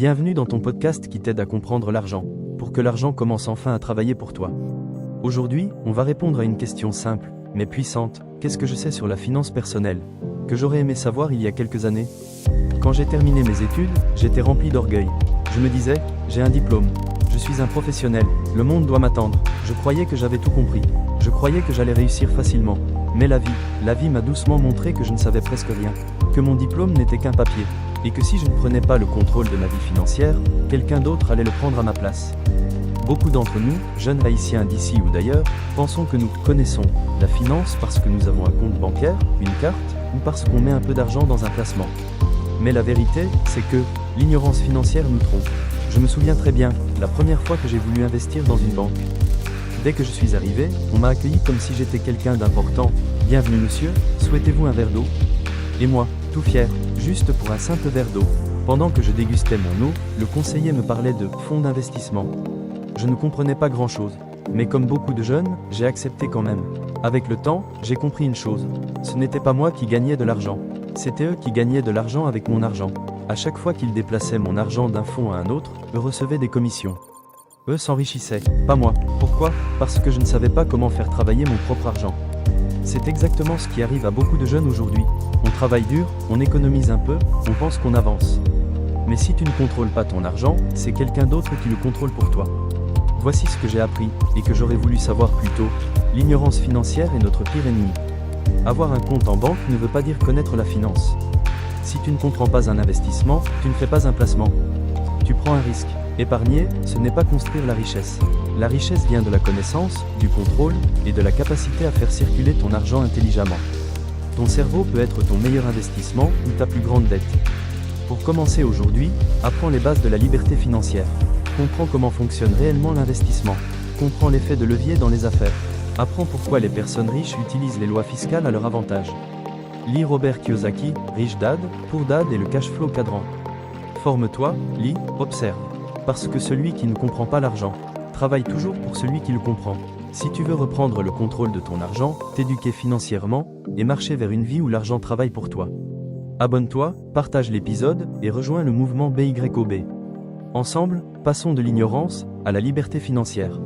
Bienvenue dans ton podcast qui t'aide à comprendre l'argent, pour que l'argent commence enfin à travailler pour toi. Aujourd'hui, on va répondre à une question simple, mais puissante. Qu'est-ce que je sais sur la finance personnelle, que j'aurais aimé savoir il y a quelques années? Quand j'ai terminé mes études, j'étais rempli d'orgueil. Je me disais, j'ai un diplôme, je suis un professionnel, le monde doit m'attendre. Je croyais que j'avais tout compris, je croyais que j'allais réussir facilement. Mais la vie m'a doucement montré que je ne savais presque rien, que mon diplôme n'était qu'un papier, et que si je ne prenais pas le contrôle de ma vie financière, quelqu'un d'autre allait le prendre à ma place. Beaucoup d'entre nous, jeunes haïtiens d'ici ou d'ailleurs, pensons que nous connaissons la finance parce que nous avons un compte bancaire, une carte, ou parce qu'on met un peu d'argent dans un placement. Mais la vérité, c'est que l'ignorance financière nous trompe. Je me souviens très bien, la première fois que j'ai voulu investir dans une banque. Dès que je suis arrivé, on m'a accueilli comme si j'étais quelqu'un d'important. « Bienvenue monsieur, souhaitez-vous un verre d'eau ?» Et moi, tout fier, juste pour un simple verre d'eau. Pendant que je dégustais mon eau, le conseiller me parlait de « fonds d'investissement ». Je ne comprenais pas grand-chose, mais comme beaucoup de jeunes, j'ai accepté quand même. Avec le temps, j'ai compris une chose. Ce n'était pas moi qui gagnais de l'argent. C'était eux qui gagnaient de l'argent avec mon argent. À chaque fois qu'ils déplaçaient mon argent d'un fonds à un autre, eux recevaient des commissions. Eux s'enrichissaient, pas moi. Pourquoi? Parce que je ne savais pas comment faire travailler mon propre argent. C'est exactement ce qui arrive à beaucoup de jeunes aujourd'hui. On travaille dur, on économise un peu, on pense qu'on avance. Mais si tu ne contrôles pas ton argent, c'est quelqu'un d'autre qui le contrôle pour toi. Voici ce que j'ai appris, et que j'aurais voulu savoir plus tôt. L'ignorance financière est notre pire ennemi. Avoir un compte en banque ne veut pas dire connaître la finance. Si tu ne comprends pas un investissement, tu ne fais pas un placement. Tu prends un risque. Épargner, ce n'est pas construire la richesse. La richesse vient de la connaissance, du contrôle, et de la capacité à faire circuler ton argent intelligemment. Ton cerveau peut être ton meilleur investissement ou ta plus grande dette. Pour commencer aujourd'hui, apprends les bases de la liberté financière. Comprends comment fonctionne réellement l'investissement. Comprends l'effet de levier dans les affaires. Apprends pourquoi les personnes riches utilisent les lois fiscales à leur avantage. Lis Robert Kiyosaki, Rich Dad, Poor Dad et le cash flow cadran. Forme-toi, lis, observe. Parce que celui qui ne comprend pas l'argent, travaille toujours pour celui qui le comprend. Si tu veux reprendre le contrôle de ton argent, t'éduquer financièrement, et marcher vers une vie où l'argent travaille pour toi. Abonne-toi, partage l'épisode, et rejoins le mouvement BYOB. Ensemble, passons de l'ignorance à la liberté financière.